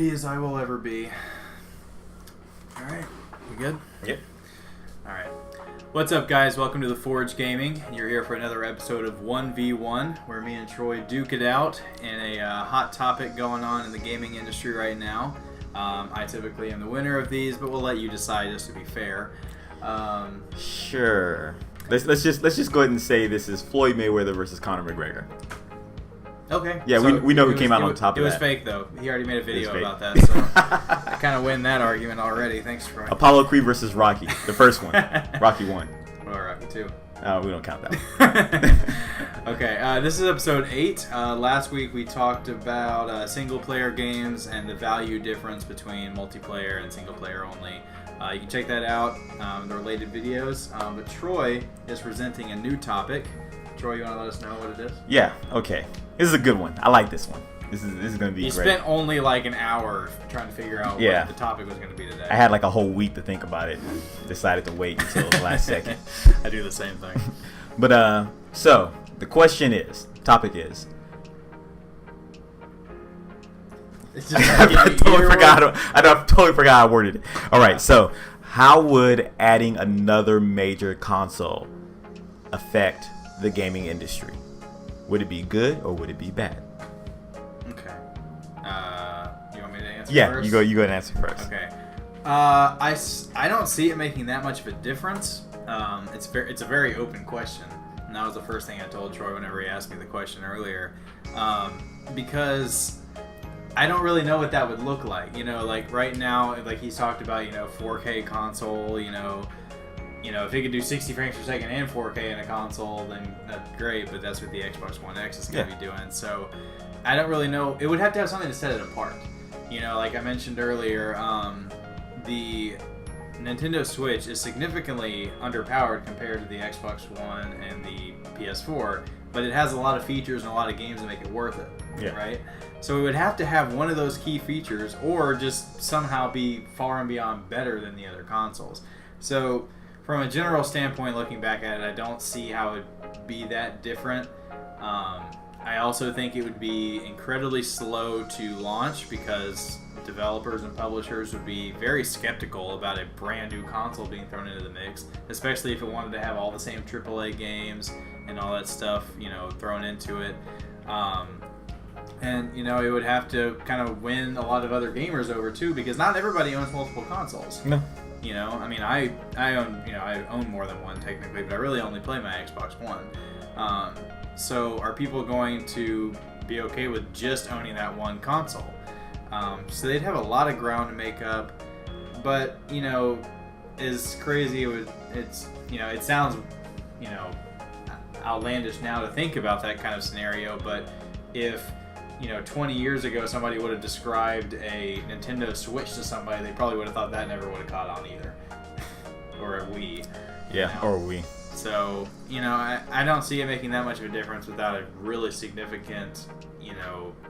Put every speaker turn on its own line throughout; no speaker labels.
ready as I will ever be. All right, we good?
Yep.
All right. What's up, guys? Welcome to the Forge Gaming. You're here for another episode of 1v1, where me and Troy duke it out in a hot topic going on in the gaming industry right now. I typically am the winner of these, but we'll let you decide just to be fair.
Sure. Let's just go ahead and say this is Floyd Mayweather versus Conor McGregor.
Okay.
Yeah,
so
we know who came out on top of that.
It was fake, though. He already made a video about that, so I kind of win that argument already. Thanks, Troy.
Apollo Creed versus Rocky, the first one. Rocky 1.
Or Rocky 2.
We don't count that one.
Okay, this is episode 8. Last week we talked about single-player games and the value difference between multiplayer and single-player only. You can check that out, the related videos. But Troy is presenting a new topic. Troy, you want to let us know what it is?
Yeah, okay. This is a good one. I like this one. This is going to be great.
You spent only like an hour trying to figure out what the topic was going to be today.
I had like a whole week to think about it and decided to wait until the last second.
I do the same thing.
But, so, the question is, topic is,
it's just
I totally forgot I worded it. All right, so how would adding another major console affect the gaming industry? Would it be good or would it be bad?
Okay. You want me to answer
Yeah,
first?
you go ahead and answer first.
Okay. I don't see it making that much of a difference. It's a very open question. And that was the first thing I told Troy whenever he asked me the question earlier. Because I don't really know what that would look like. You know, like right now, like he's talked about, 4K console, if it could do 60 frames per second and 4K in a console, then that's great, but that's what the Xbox One X is going to be doing. So I don't really know. It would have to have something to set it apart. Like I mentioned earlier, the Nintendo Switch is significantly underpowered compared to the Xbox One and the PS4, but it has a lot of features and a lot of games that make it worth it, right? So it would have to have one of those key features or just somehow be far and beyond better than the other consoles. So from a general standpoint, looking back at it, I don't see how it would be that different. I also think it would be incredibly slow to launch because developers and publishers would be very skeptical about a brand new console being thrown into the mix, especially if it wanted to have all the same AAA games and all that stuff, thrown into it. And, it would have to kind of win a lot of other gamers over too, because not everybody owns multiple consoles.
No.
I own more than one technically, but I really only play my Xbox One. So are people going to be okay with just owning that one console? So they'd have a lot of ground to make up, but as crazy it sounds outlandish now to think about that kind of scenario, but if 20 years ago somebody would have described a Nintendo Switch to somebody, they probably would have thought that never would have caught on either. Or a Wii.
Or a Wii.
So, I don't see it making that much of a difference without a really significant,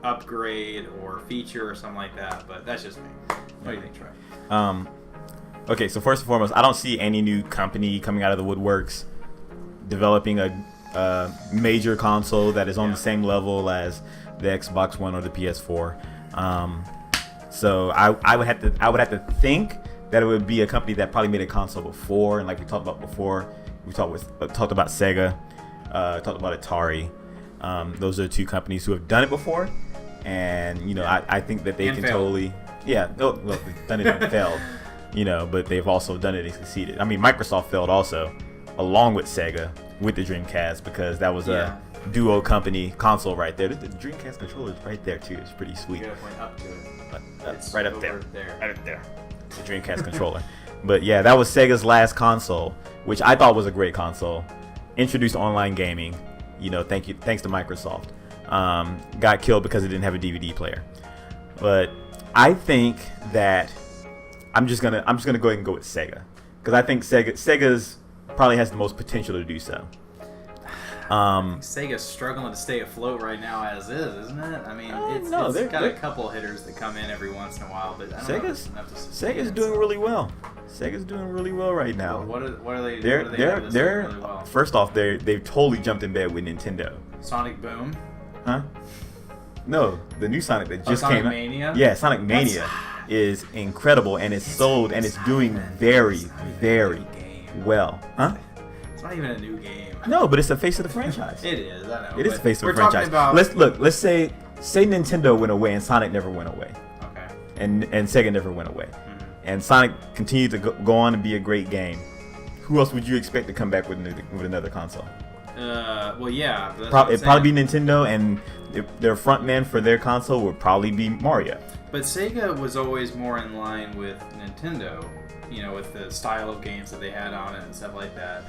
upgrade or feature or something like that, but that's just me. What do you think, Troy?
Okay, so first and foremost, I don't see any new company coming out of the woodworks developing a major console that is on the same level as the Xbox One or the PS4. So I would have to think that it would be a company that probably made a console before, and like we talked about before, we talked about Sega, talked about Atari. Those are two companies who have done it before, and I think that they can totally they've done it and failed, but they've also done it and succeeded. I mean, Microsoft failed also, along with Sega with the Dreamcast, because that was a duo company console right there. The Dreamcast controller is right there too. It's pretty sweet.
You gotta point up to it.
It's right up there.
Right up there.
The Dreamcast controller. But yeah, that was Sega's last console, which I thought was a great console. Introduced online gaming. Thanks to Microsoft. Got killed because it didn't have a DVD player. But I think that I'm just gonna go ahead and go with Sega, because I think Sega's probably has the most potential to do so.
Sega's struggling to stay afloat right now as is, isn't it? I mean, it's got a couple hitters that come in every once in a while, but I don't know if it's enough to sustain
Sega's
it,
doing really well. Sega's doing really well right now.
What are they?
They're
really well?
First off, they've totally jumped in bed with Nintendo.
Sonic Boom.
Huh? No, the new Sonic that just
Sonic
came out.
Mania?
Yeah, Sonic Mania is incredible, and it's sold, and it's doing very, very well. Huh?
It's not even a new game.
No, but it's the face of the franchise.
It is, I know.
It is the face of the
we're talking
franchise.
about...
Let's say Nintendo went away and Sonic never went away.
Okay.
And Sega never went away. And Sonic continued to go on to be a great game. Who else would you expect to come back with another console?
Well, yeah.
It'd probably be Nintendo, and their front man for their console would probably be Mario.
But Sega was always more in line with Nintendo, you know, with the style of games that they had on it and stuff like that.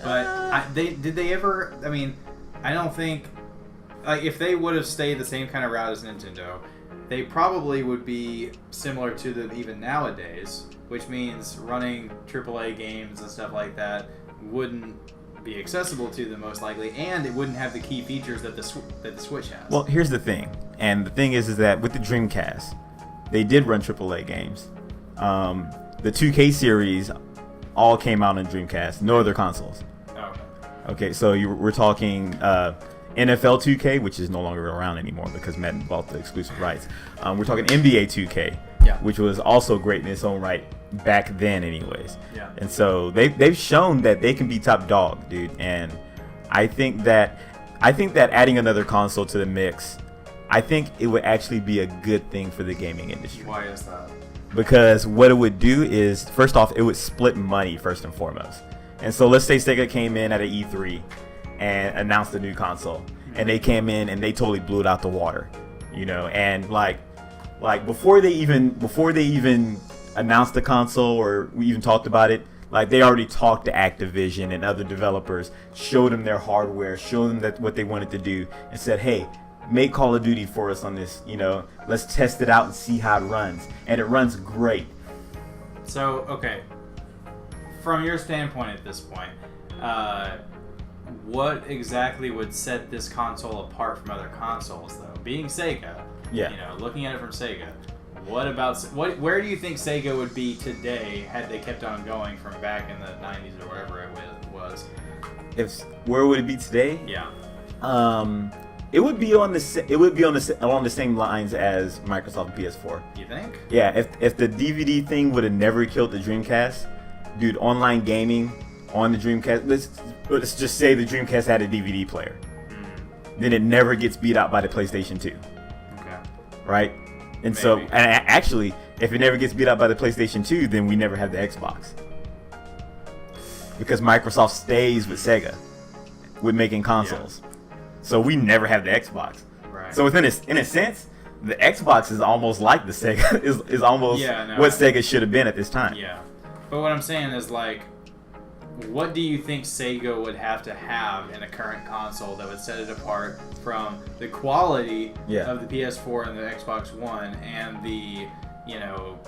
But did they ever? I mean, I don't think like if they would have stayed the same kind of route as Nintendo, they probably would be similar to them even nowadays, which means running AAA games and stuff like that wouldn't be accessible to them most likely, and it wouldn't have the key features that the Switch has.
Well, here's the thing, and the thing is that with the Dreamcast, they did run AAA games. The 2K series all came out on Dreamcast, no other consoles.
Oh.
Okay, so we're talking NFL 2K, which is no longer around anymore because Madden bought the exclusive rights. We're talking NBA 2K, which was also great in its own right back then anyways.
Yeah.
And so they've shown that they can be top dog, dude. And I think that adding another console to the mix, I think it would actually be a good thing for the gaming industry.
Why is that?
Because what it would do is, first off, it would split money first and foremost. And so let's say Sega came in at an E3 and announced a new console, and they came in and they totally blew it out the water, you know, and like before they even announced the console or we even talked about it, like they already talked to Activision and other developers, showed them their hardware, showed them that what they wanted to do, and said, hey, make Call of Duty for us on this, you know, let's test it out and see how it runs, and it runs great.
So, okay, from your standpoint at this point, what exactly would set this console apart from other consoles, though? Being Sega, you know, looking at it from Sega, where do you think Sega would be today had they kept on going from back in the 90s or whatever it was?
Where would it be today?
Yeah.
It would be along the same lines as Microsoft PS4.
You think?
Yeah, if the DVD thing would have never killed the Dreamcast, dude, online gaming on the Dreamcast, let's just say the Dreamcast had a DVD player. Then it never gets beat out by the PlayStation 2.
Okay.
Right? And so, and actually, if it never gets beat out by the PlayStation 2, then we never have the Xbox. Because Microsoft stays with Sega with making consoles. Yeah. So we never have the Xbox.
Right.
So in a sense, the Xbox is almost like the Sega is almost what Sega should have been at this time.
Yeah. But what I'm saying is, like, what do you think Sega would have to have in a current console that would set it apart from the quality of the PS4 and the Xbox One and the, you know,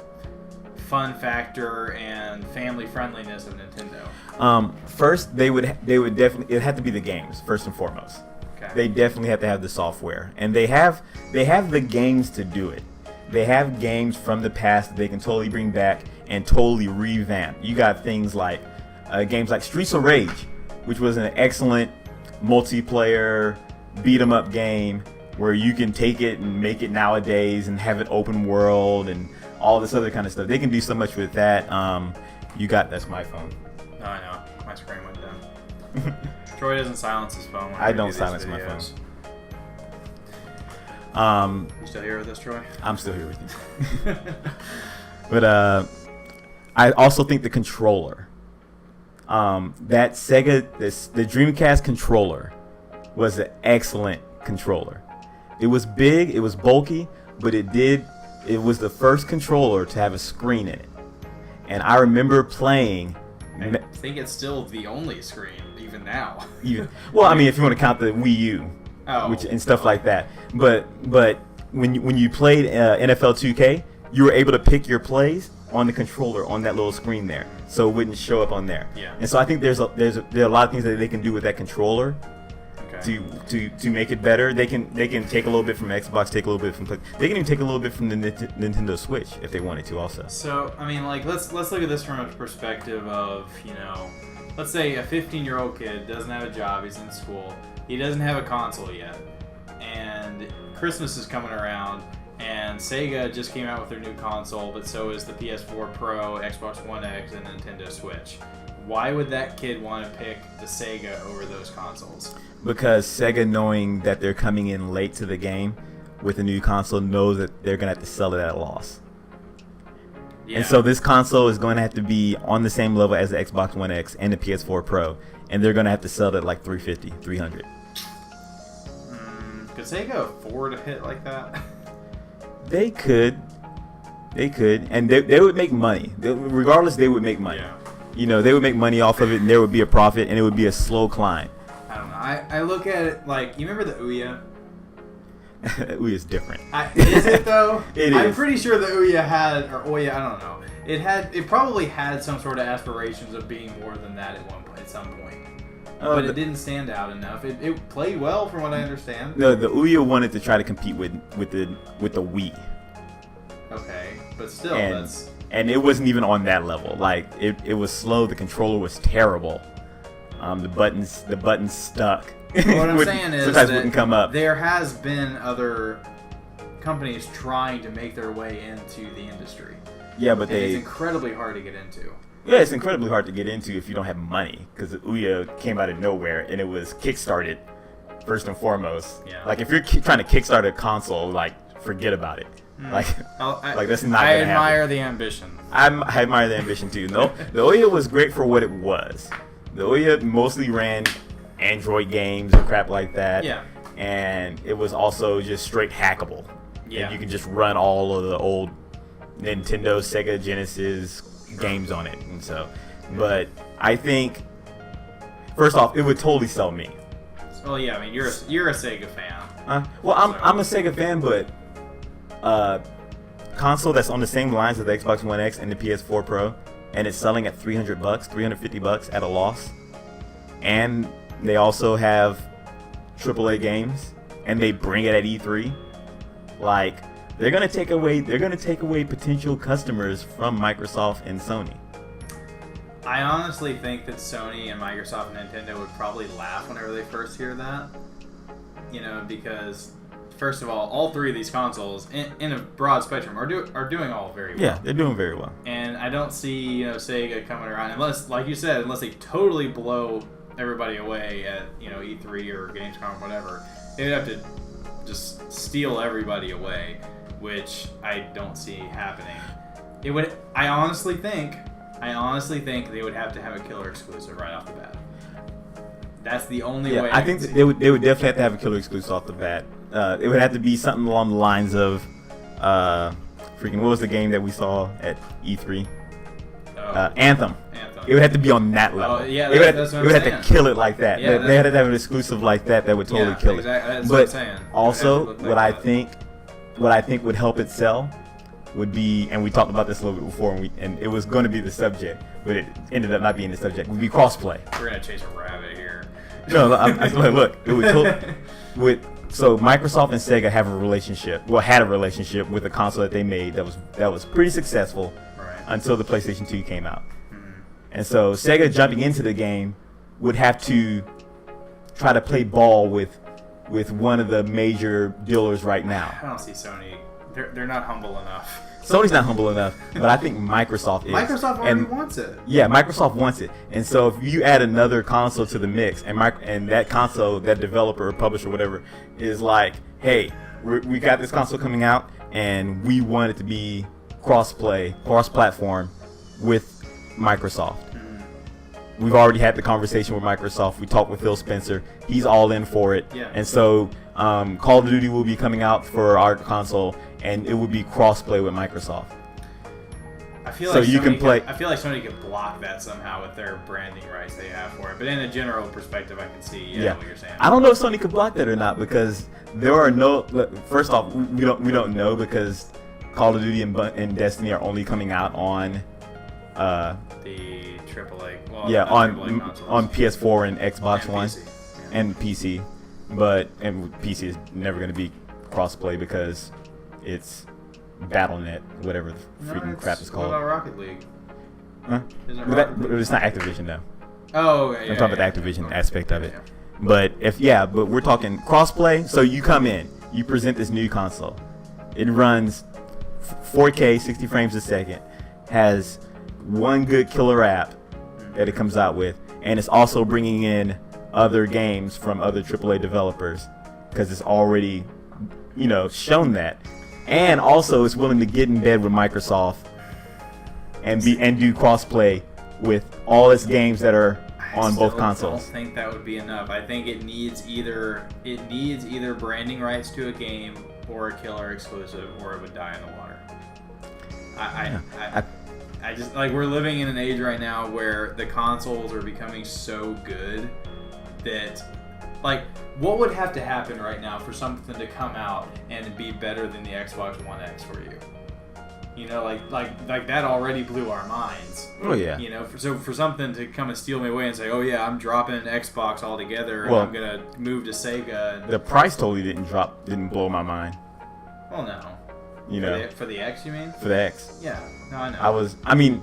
fun factor and family friendliness of Nintendo?
First, they would definitely, it had to be the games first and foremost.
Okay.
They definitely have to have the software, and they have the games to do it. They have games from the past that they can totally bring back and totally revamp. You got things like games like Streets of Rage, which was an excellent multiplayer beat 'em up game where you can take it and make it nowadays and have it open world and all this other kind of stuff. They can do so much with that. That's my phone.
No, I know. My screen went down. Troy doesn't silence his phone.
I don't silence my phone.
You still here with us, Troy?
I'm still here with you. But I also think the controller, that Sega, the Dreamcast controller, was an excellent controller. It was big, it was bulky, but it was the first controller to have a screen in it. And I remember playing.
I think it's still the only screen, even now.
Well, I mean, if you want to count the Wii U, and stuff like that. But when you played NFL 2K, you were able to pick your plays on the controller on that little screen there, so it wouldn't show up on there.
Yeah.
And so I think there are a lot of things that they can do with that controller. To make it better. They can take a little bit from Xbox, take a little bit from they can even take a little bit from the Nintendo Switch if they wanted to also.
So I mean, like, let's look at this from a perspective of, you know, let's say a 15-year-old kid doesn't have a job, he's in school, he doesn't have a console yet, and Christmas is coming around, and Sega just came out with their new console, but so is the PS4 Pro, Xbox One X, and Nintendo Switch. Why would that kid want to pick the Sega over those consoles?
Because Sega, knowing that they're coming in late to the game with a new console, knows that they're going to have to sell it at a loss. Yeah. And so this console is going to have to be on the same level as the Xbox One X and the PS4 Pro, and they're going to have to sell it at like $350, $300.
Could Sega afford a hit like that?
They could, and they would make money. Regardless, they would make money.
Yeah.
You know, they would make money off of it, and there would be a profit, and it would be a slow climb.
I don't know. I look at it like, you remember the Ouya?
Ouya is different.
Is it though? I'm
is.
pretty sure the Ouya had, or Ouya, I don't know. It probably had some sort of aspirations of being more than that at some point. But it didn't stand out enough. It played well, from what I understand.
The Ouya wanted to try to compete with the Wii.
Okay, but still,
and it wasn't even on that level. Like it was slow. The controller was terrible. The buttons stuck.
What I'm saying is
sometimes wouldn't come up.
There has been other companies trying to make their way into the industry.
Yeah, but
it's incredibly hard to get into.
Yeah, it's incredibly hard to get into if you don't have money, because the Ouya came out of nowhere and it was kickstarted first and foremost.
Yeah.
Like if you're trying to kickstart a console, like forget about it. Like that's not.
I admire the ambition.
I admire the ambition too. No, the Ouya was great for what it was. The Ouya mostly ran Android games and crap like that.
Yeah.
And it was also just straight hackable.
Yeah.
And you can just run all of the old Nintendo, Sega, Genesis games on it. And so, but I think first off, it would totally sell me.
Well, yeah. I mean, you're a Sega fan.
Well, I'm a Sega fan, but console that's on the same lines as the Xbox One X and the PS4 Pro, and it's selling at $300, $350 at a loss, and they also have AAA games, and they bring it at E3. Like they're gonna take away potential customers from Microsoft and Sony.
I honestly think that Sony and Microsoft and Nintendo would probably laugh whenever they first hear that. You know, because first of all three of these consoles, in a broad spectrum, are doing all very well.
Yeah, they're doing very well.
And I don't see Sega coming around unless, like you said, unless they totally blow everybody away at E3 or Gamescom or whatever. They would have to just steal everybody away, which I don't see happening. It would. I honestly think they would have to have a killer exclusive right off the bat. That's the only way.
I think they would definitely have to have a killer exclusive off the bat. It would have to be something along the lines of what was the game that we saw at E3? Anthem. It would have to be on that level.
Oh, yeah,
that's what I'm saying. It would have to kill it like that.
Yeah,
they had to have an exclusive like that would totally kill it.
That's
but
what I'm saying.
Also, what I think would help it sell would be, and we talked about this a little bit before, and it was going to be the subject, but it ended up not being the subject. Would be crossplay.
We're gonna chase a rabbit here.
No, look. It would so Microsoft and Sega have a relationship. Well, had a relationship with a console that they made that was pretty successful until the PlayStation 2 came out. And so Sega jumping into the game would have to try to play ball with one of the major dealers right now.
I don't see Sony. They're not humble enough.
Sony's not humble enough, but I think Microsoft is.
Microsoft already wants it.
Yeah, Microsoft wants it. And so if you add another console to the mix, and that console, that developer or publisher, whatever, is like, hey, we got this console coming out, and we want it to be cross-platform with Microsoft. We've already had the conversation with Microsoft. We talked with Phil Spencer. He's all in for it.
Yeah.
And so Call of Duty will be coming out for our console, and it would be cross-play with Microsoft.
I feel like Sony could block that somehow with their branding rights they have for it. But in a general perspective, I can see what you're saying.
I don't know if Sony could block that or not, because there are no. First off, we don't know, because Call of Duty and Destiny are only coming out on
the AAA. Well,
yeah,
AAA
on PS4 and Xbox
and
One
PC.
and PC, but PC is never going to be crossplay because it's BattleNet, whatever the freaking crap is called.
What about Rocket League?
Huh? But it's not Activision though.
Oh, okay.
I'm talking about the Activision aspect of it. But but we're talking crossplay. So you come in, you present this new console. It runs 4K, 60 frames a second, has one good killer app that it comes out with, and it's also bringing in other games from other AAA developers because it's already, shown that. And also it's willing to get in bed with Microsoft and do crossplay with all its games that are on both consoles.
I don't think that would be enough. I think it needs either branding rights to a game or a killer exclusive, or it would die in the water. I just like, we're living in an age right now where the consoles are becoming so good that, like, what would have to happen right now for something to come out and be better than the Xbox One X for you? Like that already blew our minds.
Oh yeah.
For something to come and steal me away and say, oh yeah, I'm dropping Xbox altogether and I'm gonna move to Sega.
The price totally didn't blow my mind.
Well, no. For the X, you mean?
For the X.
Yeah. No, I know.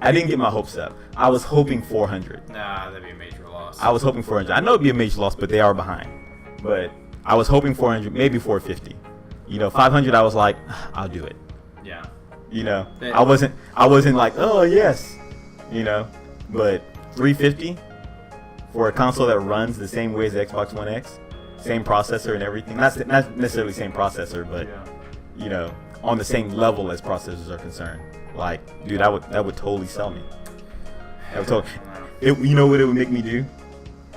I didn't get my hopes up. I was hoping 400.
Nah, that'd be a major loss.
I was hoping 400. I know it'd be a major loss, but they are behind. But I was hoping 400, maybe 450. 500. I was like, I'll do it.
Yeah.
I wasn't like, oh yes, but 350 for a console that runs the same way as the Xbox One X, same processor and everything. Not necessarily same processor, but on the same level as processors are concerned. Like, dude, that would totally sell me. That would you know what it would make me do?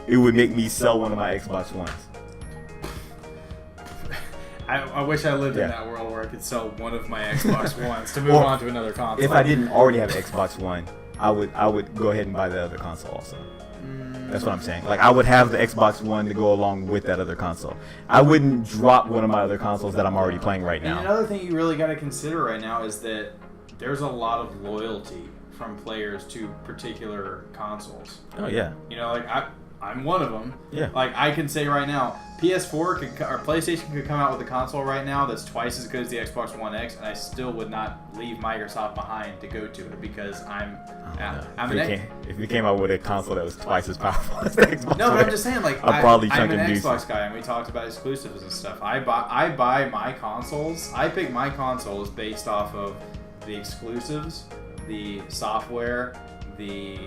It would make me sell one of my Xbox Ones.
I wish I lived in that world where I could sell one of my Xbox Ones to move on to another console.
If I didn't already have an Xbox One, I would go ahead and buy the other console also. That's what I'm saying. Like, I would have the Xbox One to go along with that other console. I wouldn't drop one of my other consoles that I'm already playing right now.
And another thing you really got to consider right now is that there's a lot of loyalty from players to particular consoles.
Oh yeah.
I'm one of them.
Yeah.
Like, I can say right now, PS4 or PlayStation could come out with a console right now that's twice as good as the Xbox One X, and I still would not leave Microsoft behind to go to it because
if we came out with a console that was twice as powerful as the Xbox
No,
One
but I'm just saying, like,
I'm
an Xbox guy, and we talked about exclusives and stuff. I buy my consoles. I pick my consoles based off of the exclusives, the software, the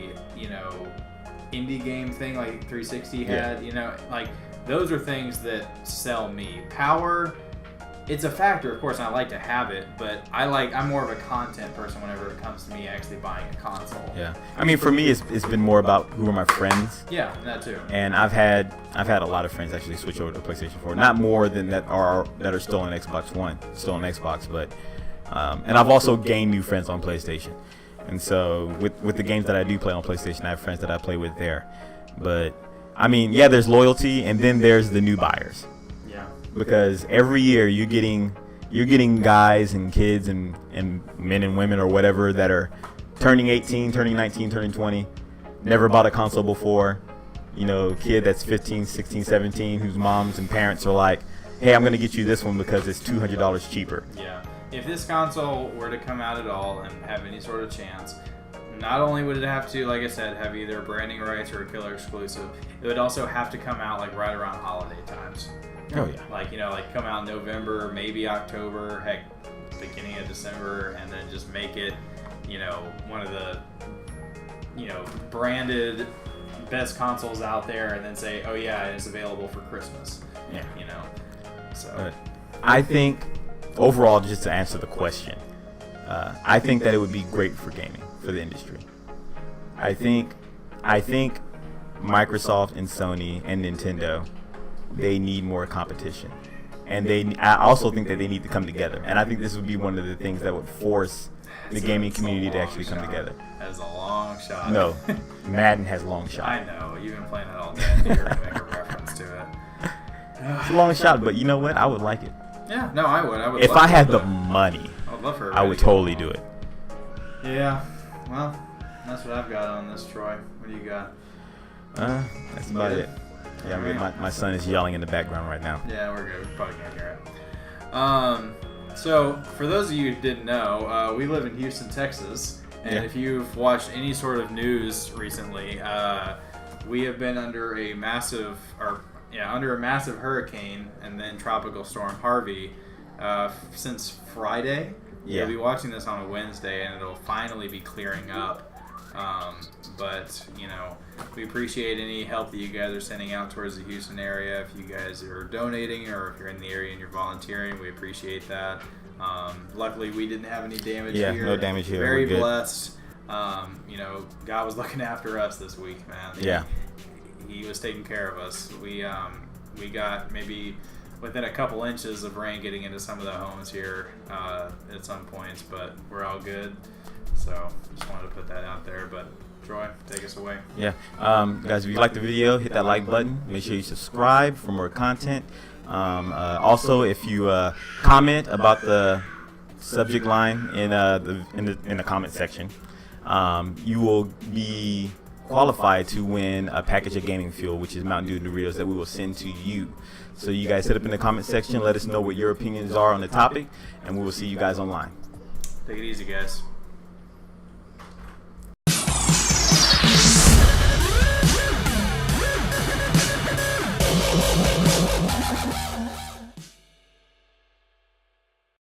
indie game thing like 360 had. Like, those are things that sell me. Power, it's a factor, of course, and I like to have it, but I'm more of a content person whenever it comes to me actually buying a console.
Yeah. I mean, for me, it's been more about who are my friends.
Yeah, that too.
And I've had a lot of friends actually switch over to PlayStation 4. Not more than that are still on Xbox One, still on Xbox, but and I've also gained new friends on PlayStation. And so with the games that I do play on PlayStation, I have friends that I play with there. But I mean, yeah, there's loyalty, and then there's the new buyers.
Yeah.
Because every year you're getting guys and kids and men and women or whatever that are turning 18, turning 19, turning 20, never bought a console before. Kid that's 15, 16, 17, whose moms and parents are like, hey, I'm going to get you this one because it's $200 cheaper.
Yeah. If this console were to come out at all and have any sort of chance, not only would it have to, like I said, have either branding rights or a killer exclusive, it would also have to come out like right around holiday times.
Oh yeah.
Like come out in November, maybe October, heck, beginning of December, and then just make it, one of the, branded best consoles out there, and then say, oh yeah, it's available for Christmas.
Yeah.
So.
I think. Overall, just to answer the question, I think that it would be great for gaming, for the industry. I think Microsoft and Sony and Nintendo, they need more competition. And I also think that they need to come together. And I think this would be one of the things that would force the gaming community to actually come together.
That's a long shot.
No, Madden has long shot.
I know, you've been playing it all day. You're going to make a reference to it.
It's a long shot, but you know what? I would like it.
Yeah, no, I would.
If I had the money,
I would love for
I would totally do it.
Yeah, well, that's what I've got on this, Troy. What do you got?
That's about it. Yeah, I mean, my son is yelling in the background right now.
Yeah, we're good. We probably can't hear it. So, for those of you who didn't know, we live in Houston, Texas, and if you've watched any sort of news recently, we have been under a massive, or under a massive hurricane and then tropical storm Harvey since Friday.
Yeah.
You'll be watching this on a Wednesday, and it'll finally be clearing up. But, we appreciate any help that you guys are sending out towards the Houston area. If you guys are donating or if you're in the area and you're volunteering, we appreciate that. Luckily, we didn't have any damage here.
Yeah, no damage here.
Very
We're good.
blessed. God was looking after us this week, man.
Yeah.
He was taking care of us. We got maybe within a couple inches of rain getting into some of the homes here at some points, but we're all good. So just wanted to put that out there. But Troy, take us away.
Yeah. Guys, if you like the video, hit that like button. Make sure you subscribe for more content. Also, if you comment about the subject line in the comment section, you will be qualified to win a package of gaming fuel, which is Mountain Dew Doritos, that we will send to you. So you guys hit up in the comment section, let us know what your opinions are on the topic, and we will see you guys online.
Take it easy, guys.